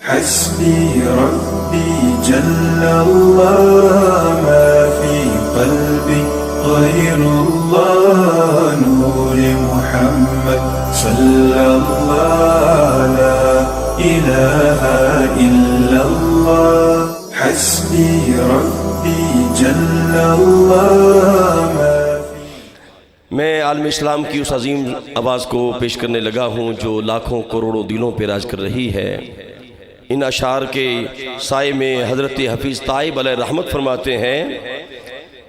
हस्बी रब्बी जल्लल्लाह मा फी क़ल्बी ग़ैरुल्लाह नूर मुहम्मद सल्लल्लाह ला इलाहा इल्लल्लाह हस्बी रब्बी जल्लल्लाह। मैं आलम इस्लाम की उस अजीम आवाज़ को पेश करने लगा हूँ जो लाखों करोड़ों दिलों पर राज कर रही है। इन अशार के साए में हज़रत हफीज़ ताइब अलैहि रहमत फरमाते हैं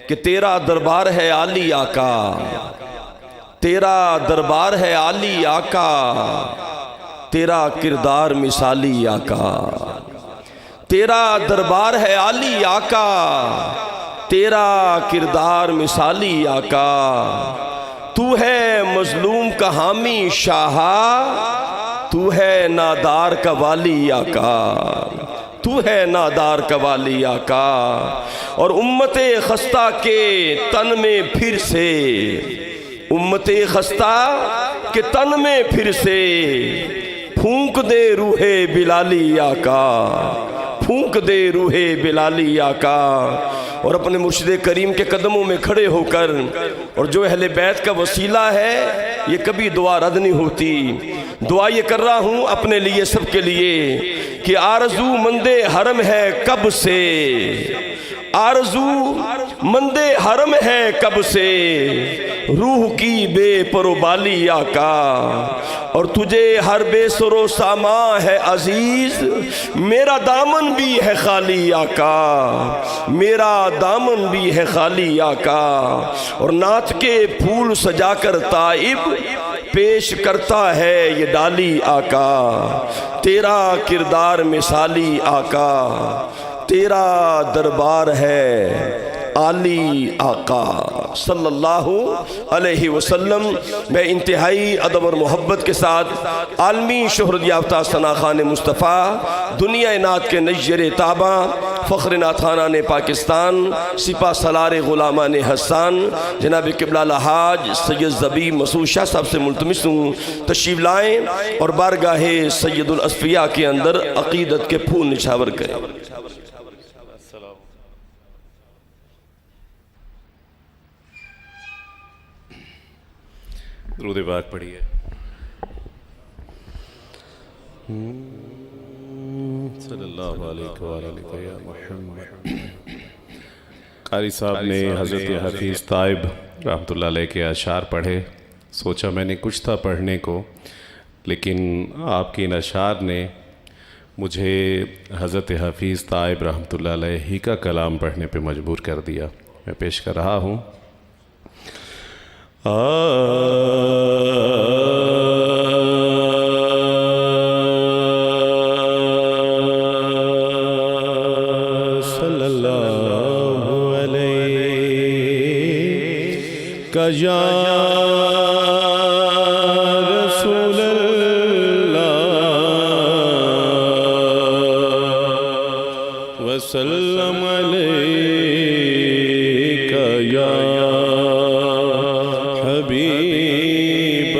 कि तेरा दरबार है आली आका, तेरा दरबार है आली आका, तेरा किरदार मिसाली आका। तेरा दरबार है आली आका, तेरा किरदार मिसाली आका। तू है मजलूम का हामी शाहा, तू है नादार का वाली आका, तू है नादार का वाली आका। और उम्मते खस्ता के तन में फिर से, उम्मते खस्ता के तन में फिर से फूंक दे रूहे बिलाली आका, फूंक दे रूहे बिलाली आका। और अपने मुर्शिद करीम के कदमों में खड़े होकर, और जो अहले बैत का वसीला है ये कभी दुआ रद्द नहीं होती। दुआ ये कर रहा हूँ अपने लिए, सबके लिए, कि आरज़ू मंदे हरम है कब से, आरज़ू मंदे हरम है कब से, रूह की बेपरोबाली आका। और तुझे हर बेसरो सामा है अजीज, मेरा दामन भी है खाली आका, मेरा दामन भी है खाली आका। और नाथ के फूल सजाकर ताइब पेश करता है ये डाली आका। तेरा किरदार मिसाली आका, तेरा दरबार है आली आका सल्लल्लाहु अलैहि वसल्लम। मैं इंतहाई अदब और मोहब्बत के साथ आलमी शोहरत याफ्ता सना खान मुस्तफ़ा, दुनिया नात के नज़्ज़र ताबा, फ़ख्र नाथाना ने पाकिस्तान, सिपा सलार ग़ुलामा ने हसान, जनाब क़िबला लहाज सैयद ज़बी मसूद शाह साहब से मुल्तमिस हूँ तशरीफ़ लाएँ और बारगाहे सैयदुल अस्फ़िया के अंदर अक़ीदत के फूल निछावर करें। दुरूद पाक पढ़िए। सल्लल्लाहु अलैहि वसल्लम। कारी साहब ने हज़रत हफीज़ ताइब रहमतुल्लाह अलैह के अशार पढ़े। सोचा मैंने कुछ था पढ़ने को, लेकिन आपके इन अशार ने मुझे हज़रत हफीज़ ताइब रहमतुल्लाह अलैह ही का कलाम पढ़ने पे मजबूर कर दिया। मैं पेश कर रहा हूँ। सल्लल्लाहु अलैहि का या रसूल अल्लाह वसल्लम अलैका या हबीब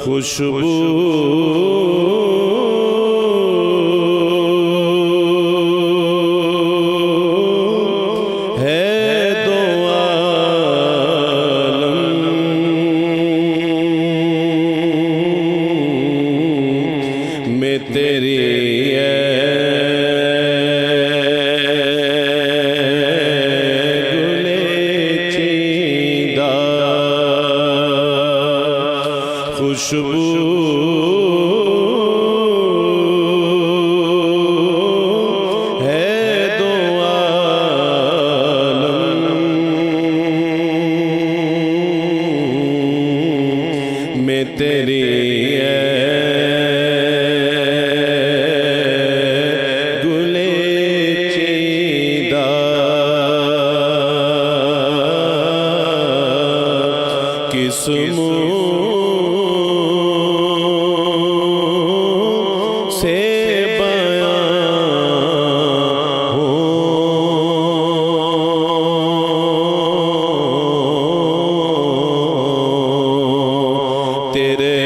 खुशबू किस्मों से बयां हो तेरे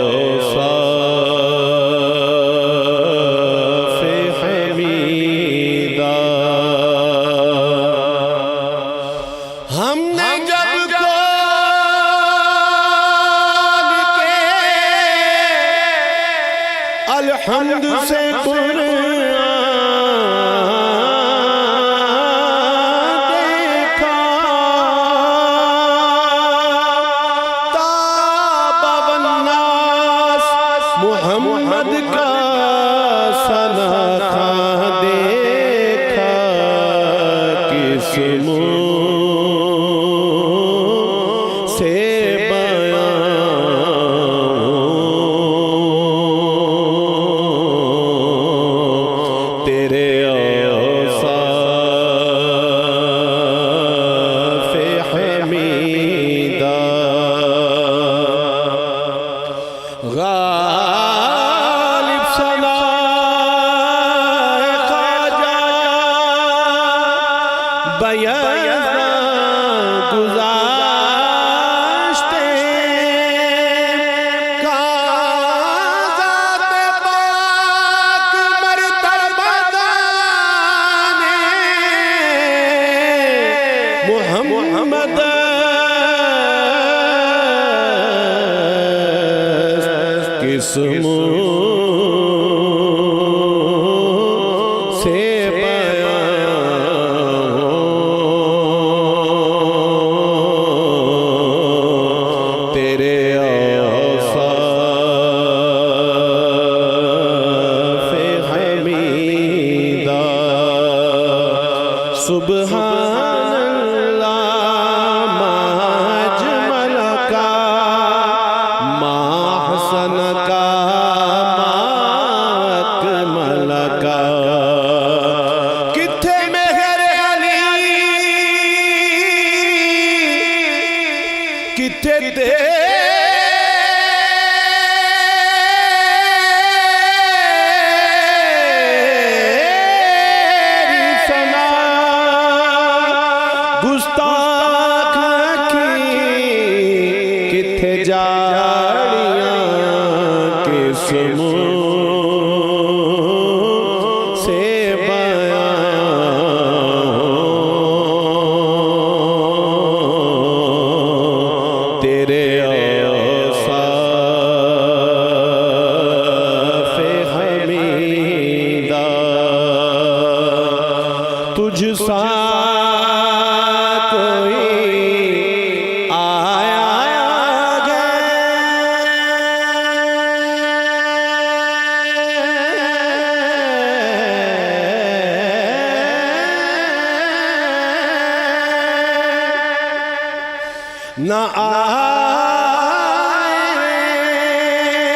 औसाफ़े हमीदा। हमने जब कौल के अलहम्द से देखा ताबा वन्नास मुहम्मद का सनखा देखा किस्मों से बयां तेरे औसाफ़े हमीदा। गालिब सनाए ख्वाजा बयां गुज़ाश्ते काज़ात पाक मर्तबा दाने मुहम्मद किस्मों से बयां तेरे औसाफ़े हमीदा। सुब्हानल्लाह मा अजमल का मा हसन का मा अकमल का। किथे मेहर अली किथे तेरी सना गुस्ताख की किथे जाड़ियां किस्मों से बयां तेरे औसाफ़े हमीदा। तुझ सा कोई आया न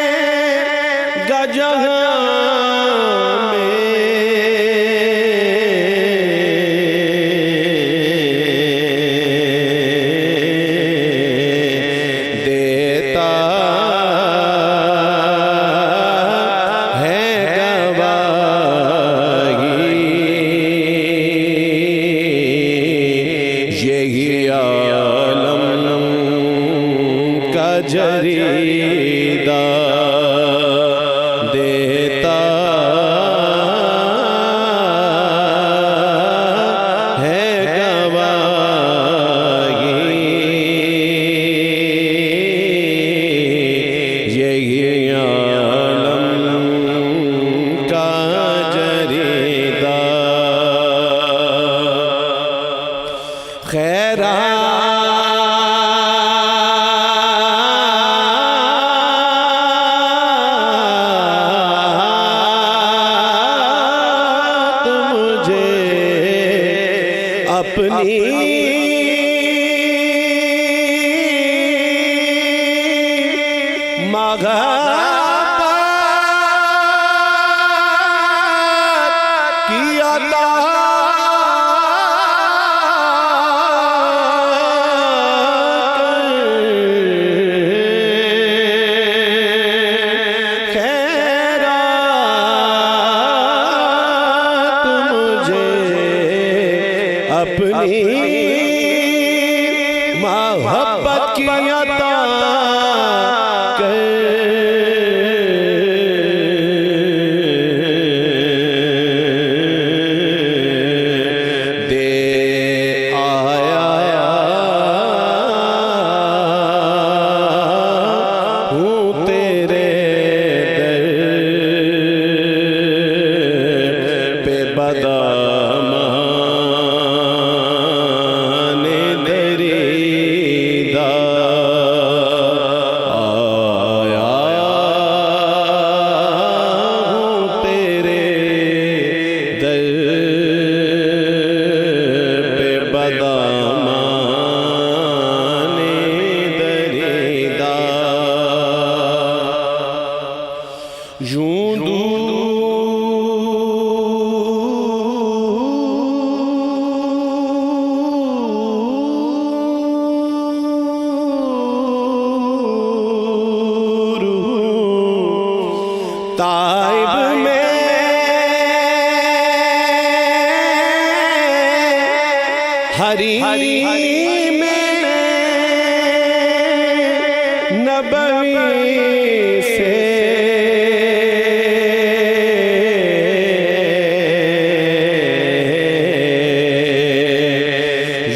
आएगा जहां देता है गवाही यही आलम का जरीदा देता है गवाही यही आलम का जरीदा। खैरात मुझे अपनी महाबत की अता कर मोहब्बत की अता कर दे आया हूँ तेरे दर पे बदामाने दरीदा आया हूँ तेरे दर पे बदामाने दरीदा यूं ताइब में हरी में नबवी से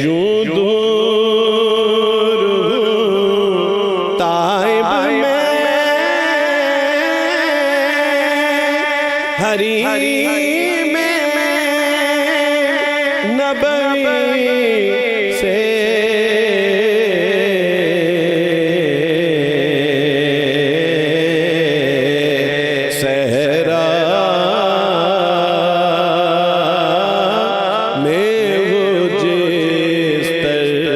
यूं दूर ताइब में हरी में नबवी से सहरा में वो जिस तरह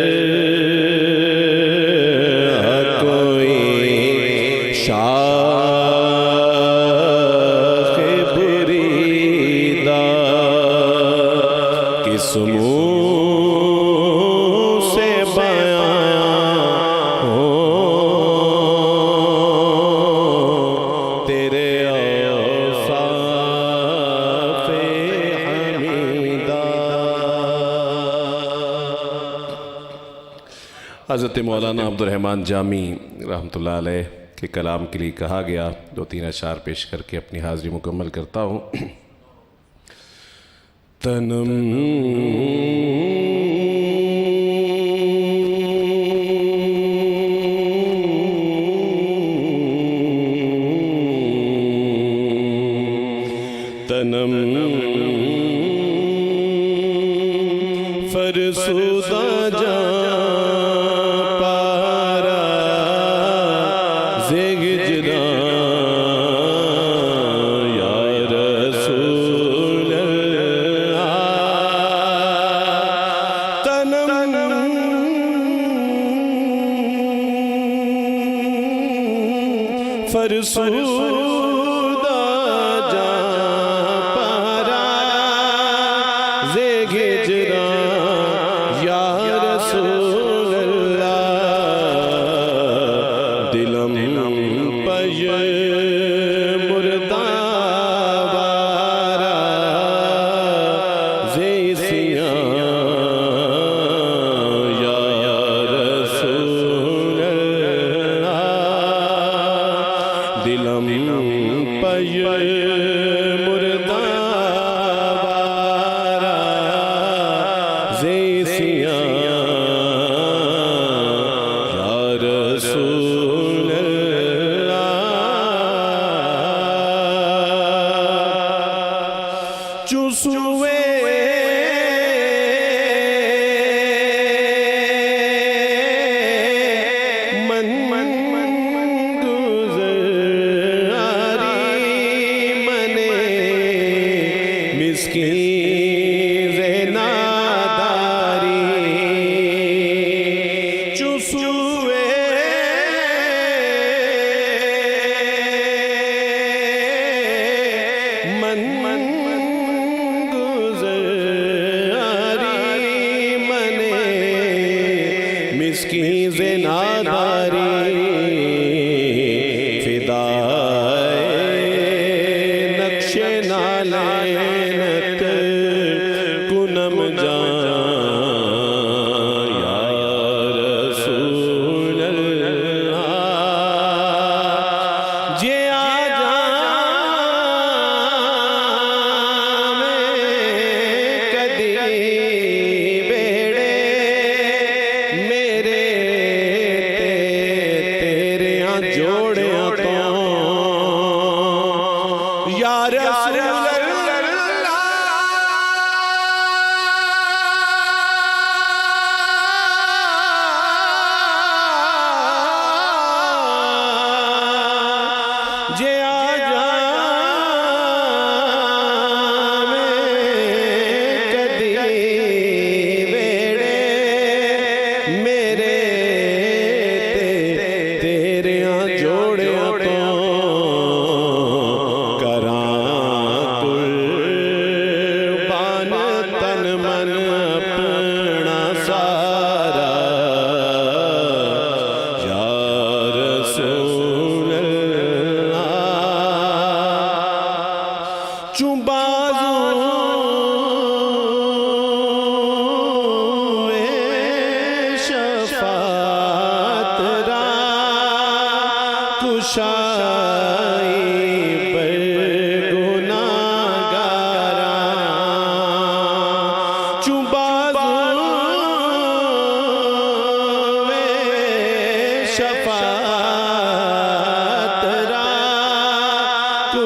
कोई शाख बुरीदा किस मुँह से बयां हो तेरे औसाफ़े हमीदा। हज़रत मौलाना अब्दुर्रहमान जामी रहमतुल्लाह अलैह के कलाम के लिए कहा गया, दो तीन अशार पेश करके अपनी हाज़िरी मुकम्मल करता हूँ। तनम तनम फरसुदा जा पारा ज़िगजरा या रसूल अल्लाह। तनम फरसुदा जा पारा ज़िगजरा या रसूल अल्लाह। दिलम पय मुर्दाबारा ज़ेसियां या रसूल अल्लाह। दिलम पय मुर्दाबारा ज़ेसियां या रसूल अल्लाह। चुसुए मन गुज़ारी मने मिस्कीन ज़ेनादारी। चुसुए मन गुज़ारी मने मिस्कीन ज़ेनादारी। फिदाए नक्शे नालैनत कुनम जान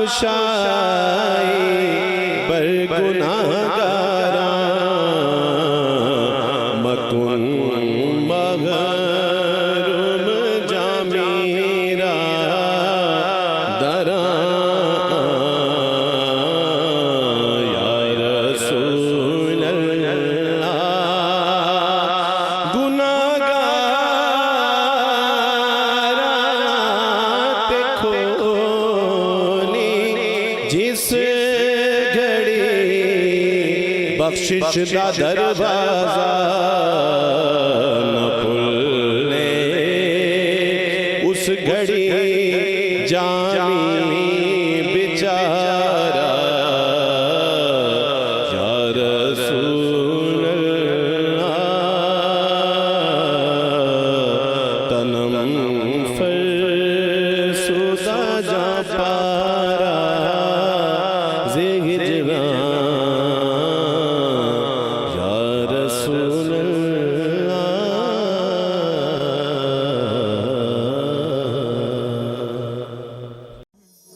कुशाई बरगुनाहगारा मकुन मगरुम जामीरा दरा या रसूल अल्लाह गुनाहगारा ते खोली जिस घड़ी बख्शिश दा दरवाजा न भुल्ले उस घड़ी जामी बेचारा या रसूल अल्लाह तनम फरसुदा जा पारा